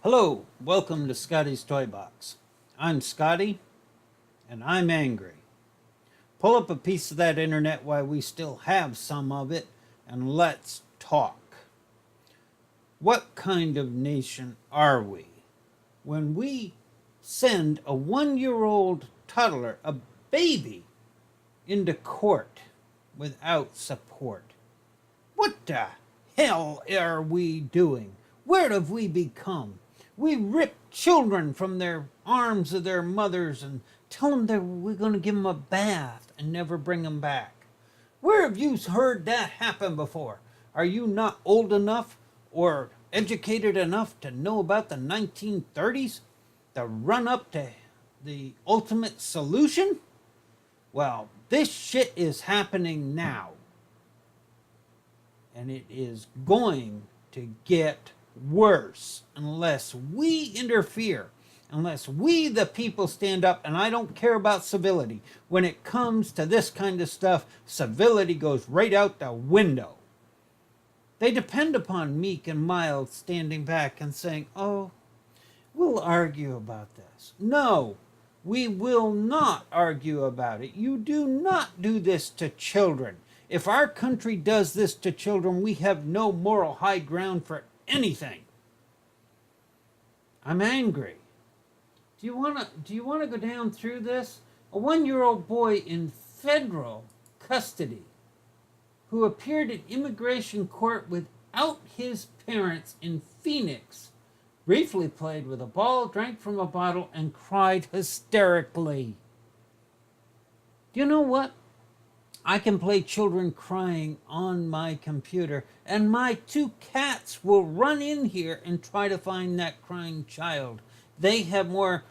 Hello, welcome to Scotty's Toy Box. I'm Scotty, and I'm angry. Pull up a piece of that internet while we still have some of it, and let's talk. What kind of nation are we when we send a 1-year-old toddler, a baby, into court without support? What the hell are we doing? Where have we become? We rip children from their arms of their mothers and tell them that we're going to give them a bath and never bring them back. Where have you heard that happen before? Are you not old enough or educated enough to know about the 1930s? The run up to the ultimate solution? Well, this shit is happening now. And it is going to get worse unless we interfere, unless we, the people, stand up. And I don't care about civility. When it comes to this kind of stuff, civility goes right out the window. They depend upon meek and mild standing back and saying, oh, we'll argue about this. No, we will not argue about it. You do not do this to children. If our country does this to children, we have no moral high ground for anything. I'm angry. Do you want to go down through this? A 1-year-old boy in federal custody who appeared in immigration court without his parents in Phoenix briefly played with a ball, drank from a bottle, and cried hysterically. Do you know what? I can play children crying on my computer, and my 2 cats will run in here and try to find that crying child. They have more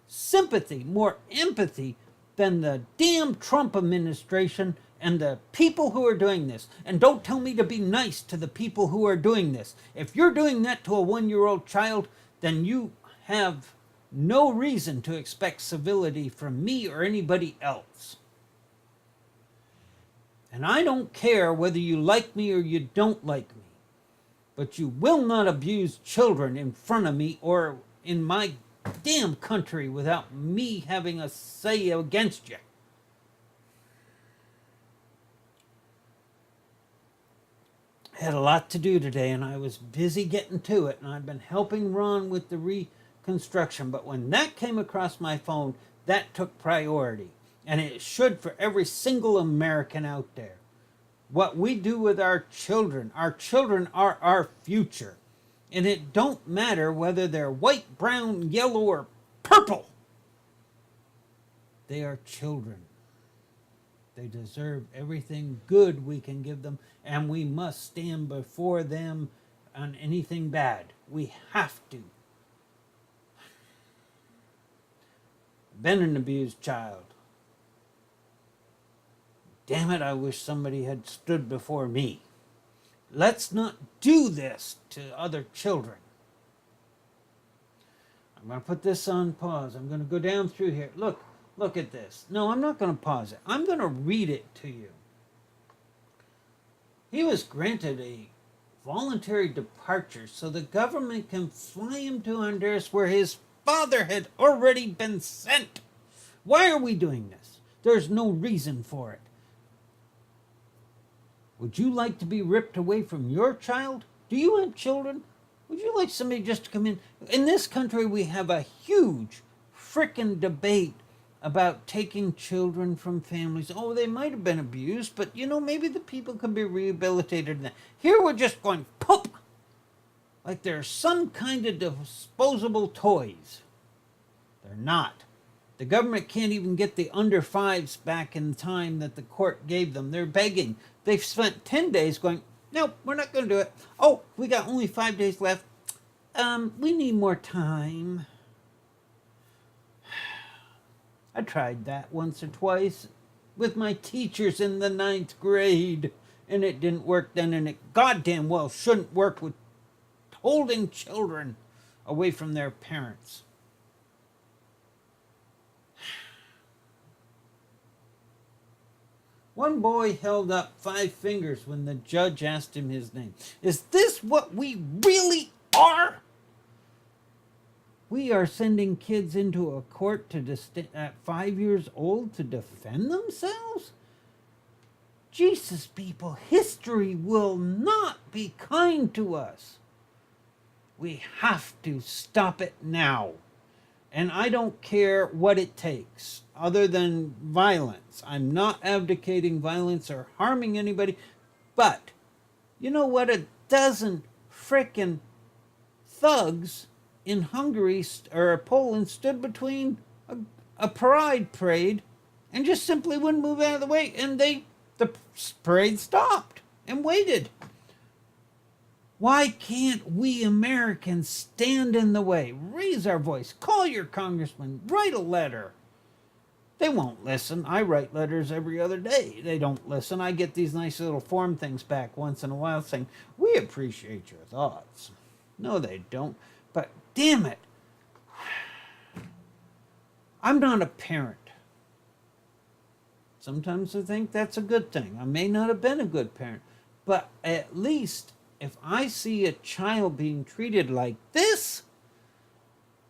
sympathy, more empathy than the damn Trump administration and the people who are doing this. And don't tell me to be nice to the people who are doing this. If you're doing that to a 1-year-old child, then you have no reason to expect civility from me or anybody else. And I don't care whether you like me or you don't like me, but you will not abuse children in front of me or in my damn country without me having a say against you. I had a lot to do today, and I was busy getting to it, and I've been helping Ron with the reconstruction. But when that came across my phone, that took priority. And it should for every single American out there. What we do with our children are our future. And it don't matter whether they're white, brown, yellow, or purple. They are children. They deserve everything good we can give them, and we must stand before them on anything bad. We have to. Been an abused child. Damn it, I wish somebody had stood before me. Let's not do this to other children. I'm going to put this on pause. I'm going to go down through here. Look at this. No, I'm not going to pause it. I'm going to read it to you. He was granted a voluntary departure so the government can fly him to Honduras where his father had already been sent. Why are we doing this? There's no reason for it. Would you like to be ripped away from your child? Do you have children? Would you like somebody just to come in? In this country, we have a huge frickin' debate about taking children from families. Oh, they might have been abused, but, maybe the people can be rehabilitated. Here we're just going poop, like they're some kind of disposable toys. They're not. The government can't even get the under 5s back in time that the court gave them. They're begging. They've spent 10 days going, no, we're not going to do it. Oh, we got only 5 days left. We need more time. I tried that once or twice with my teachers in the 9th grade, and it didn't work then, and it goddamn well shouldn't work with holding children away from their parents. One boy held up 5 fingers when the judge asked him his name. Is this what we really are? We are sending kids into a court at 5 years old to defend themselves? Jesus, people, history will not be kind to us. We have to stop it now. And I don't care what it takes, other than violence. I'm not advocating violence or harming anybody. But, you know what? A dozen frickin' thugs in Hungary or Poland stood between a pride parade and just simply wouldn't move out of the way. And the parade stopped and waited. Why can't we Americans stand in the way, raise our voice, call your congressman, write a letter? They won't listen. I write letters every other day. They don't listen. I get these nice little form things back once in a while saying, we appreciate your thoughts. No, they don't. But damn it, I'm not a parent. Sometimes I think that's a good thing. I may not have been a good parent, but at least if I see a child being treated like this,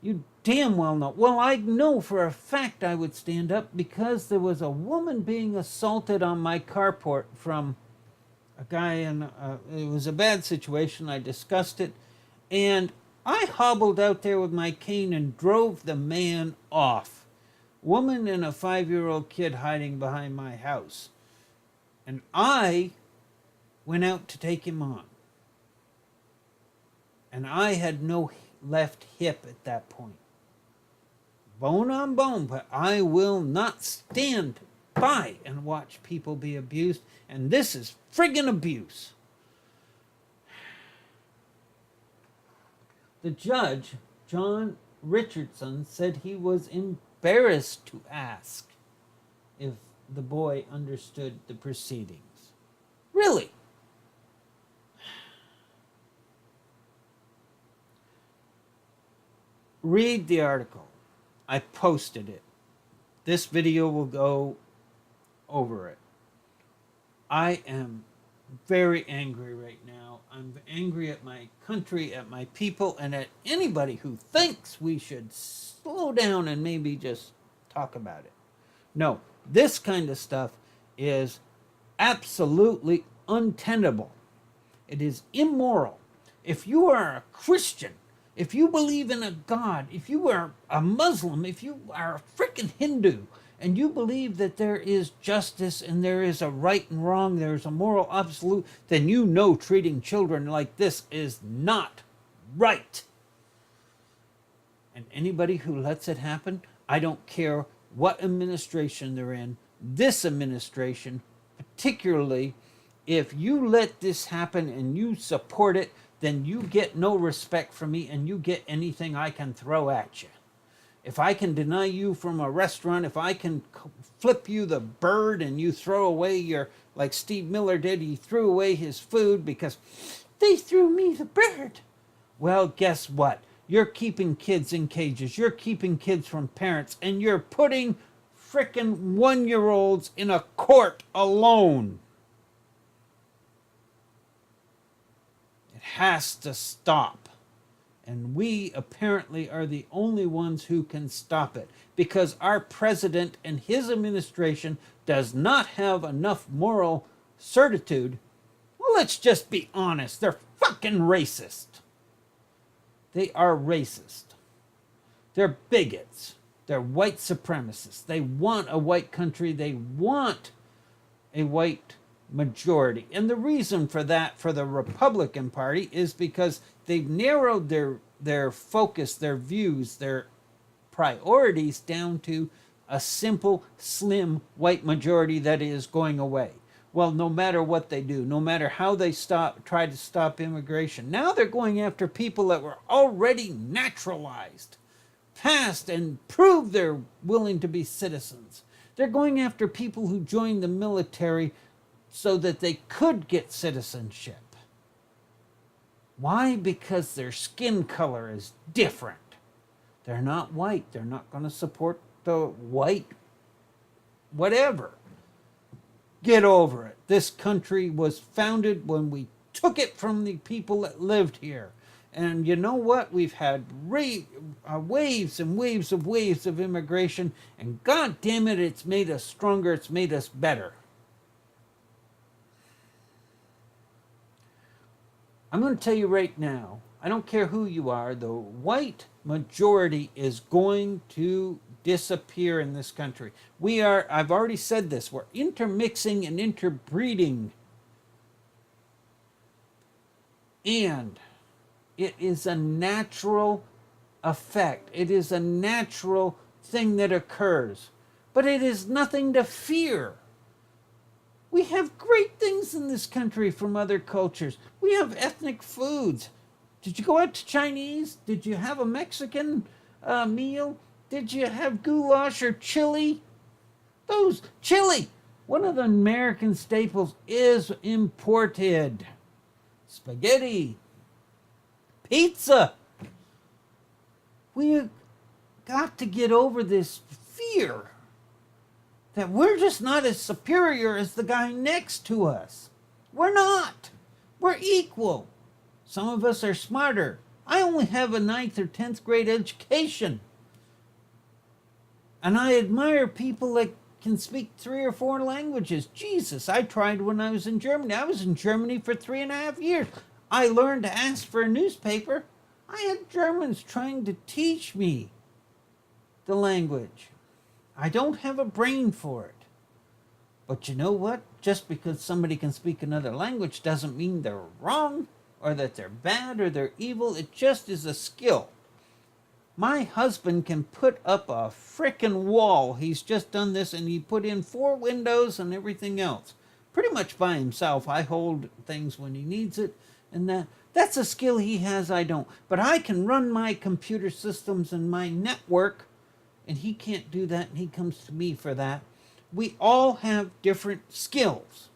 you damn well know. Well, I know for a fact I would stand up because there was a woman being assaulted on my carport from a guy, and it was a bad situation. I discussed it, and I hobbled out there with my cane and drove the man off. Woman and a 5-year-old kid hiding behind my house. And I went out to take him on. And I had no left hip at that point. Bone on bone, but I will not stand by and watch people be abused. And this is friggin' abuse. The judge, John Richardson, said he was embarrassed to ask if the boy understood the proceedings. Really? Read the article. I posted it. This video will go over it. I am very angry right now. I'm angry at my country, at my people, and at anybody who thinks we should slow down and maybe just talk about it. No, this kind of stuff is absolutely untenable. It is immoral. If you are a Christian, if you believe in a God, if you are a Muslim, if you are a freaking Hindu, and you believe that there is justice and there is a right and wrong, there is a moral absolute, then you know treating children like this is not right. And anybody who lets it happen, I don't care what administration they're in, this administration, particularly, if you let this happen and you support it, then you get no respect from me and you get anything I can throw at you. If I can deny you from a restaurant, if I can flip you the bird and you throw away your, like Steve Miller did, he threw away his food because they threw me the bird. Well, guess what? You're keeping kids in cages. You're keeping kids from parents, and you're putting frickin' 1-year-olds in a court alone. It has to stop. And we apparently are the only ones who can stop it, because our president and his administration does not have enough moral certitude. Well, let's just be honest. They're fucking racist. They are racist. They're bigots. They're white supremacists. They want a white country. They want a white majority. And the reason for that for the Republican Party is because they've narrowed their focus, their views, their priorities down to a simple, slim white majority that is going away. Well, no matter what they do, no matter how they try to stop immigration, now they're going after people that were already naturalized, passed, and proved they're willing to be citizens. They're going after people who joined the military so that they could get citizenship. Why? Because their skin color is different. They're not white. They're not going to support the white whatever. Get over it. This country was founded when we took it from the people that lived here. And you know what? We've had waves and waves of immigration, and God damn it, it's made us stronger, it's made us better. I'm going to tell you right now, I don't care who you are, the white majority is going to disappear in this country. I've already said this, we're intermixing and interbreeding. And it is a natural effect. It is a natural thing that occurs. But it is nothing to fear. We have great things in this country from other cultures. We have ethnic foods. Did you go out to Chinese? Did you have a Mexican meal? Did you have goulash or chili? Chili, one of the American staples, is imported. Spaghetti, pizza. We got to get over this fear that we're just not as superior as the guy next to us. We're not. We're equal. Some of us are smarter. I only have a 9th or 10th grade education. And I admire people that can speak 3 or 4 languages. Jesus, I tried when I was in Germany. I was in Germany for 3.5 years. I learned to ask for a newspaper. I had Germans trying to teach me the language. I don't have a brain for it. But you know what? Just because somebody can speak another language doesn't mean they're wrong or that they're bad or they're evil. It just is a skill. My husband can put up a frickin' wall. He's just done this, and he put in 4 windows and everything else. Pretty much by himself. I hold things when he needs it, and that's a skill he has, I don't. But I can run my computer systems and my network, and he can't do that, and he comes to me for that. We all have different skills.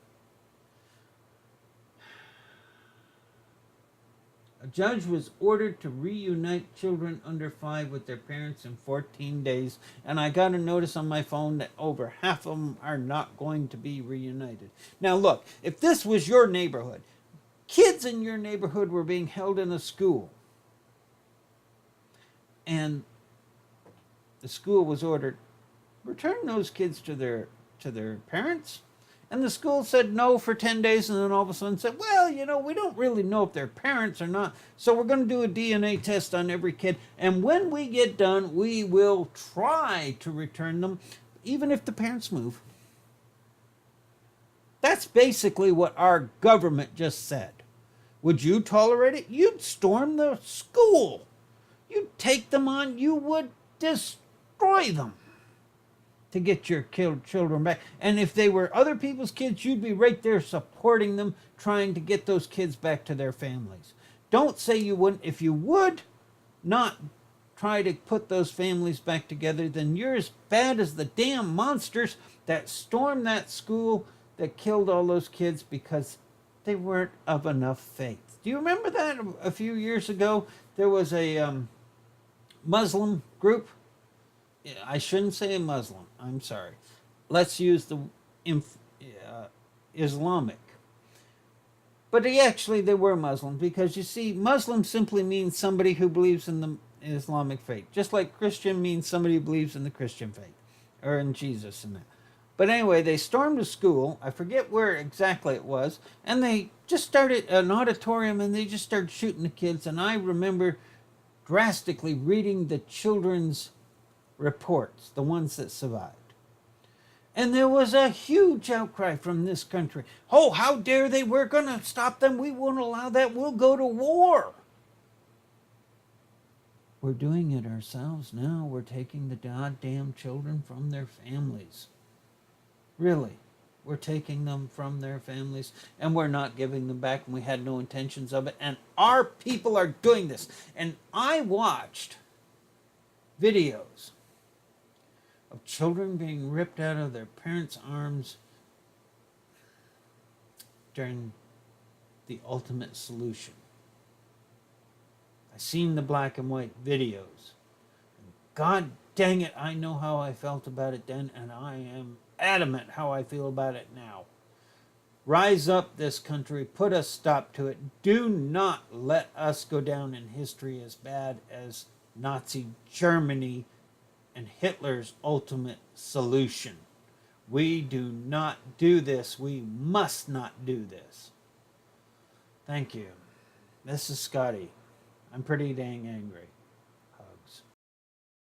A judge was ordered to reunite children under 5 with their parents in 14 days, and I got a notice on my phone that over half of them are not going to be reunited. Now look, if this was your neighborhood, kids in your neighborhood were being held in a school, and the school was ordered, return those kids to their parents. And the school said no for 10 days, and then all of a sudden said, well, we don't really know if they're parents or not, so we're going to do a DNA test on every kid, and when we get done, we will try to return them, even if the parents move. That's basically what our government just said. Would you tolerate it? You'd storm the school. You'd take them on. You would destroy them to get your children back. And if they were other people's kids, you'd be right there supporting them, trying to get those kids back to their families. Don't say you wouldn't. If you would not try to put those families back together, then you're as bad as the damn monsters that stormed that school that killed all those kids because they weren't of enough faith. Do you remember that a few years ago? There was a Muslim group. I shouldn't say a Muslim. I'm sorry. Let's use the Islamic. But they were Muslim, because you see, Muslim simply means somebody who believes in the Islamic faith, just like Christian means somebody who believes in the Christian faith or in Jesus and that. But anyway, they stormed a school. I forget where exactly it was, and they just started an auditorium, and they just started shooting the kids. And I remember drastically reading the children's reports, the ones that survived. And there was a huge outcry from this country. Oh, how dare they? We're going to stop them. We won't allow that. We'll go to war. We're doing it ourselves now. We're taking the goddamn children from their families. Really. We're taking them from their families, and we're not giving them back, and we had no intentions of it. And our people are doing this. And I watched videos of children being ripped out of their parents' arms during the ultimate solution. I seen the black and white videos. God dang it, I know how I felt about it then, and I am adamant how I feel about it now. Rise up, this country. Put a stop to it. Do not let us go down in history as bad as Nazi Germany and Hitler's ultimate solution. We do not do this. We must not do this. Thank you. This is Scotty. I'm pretty dang angry.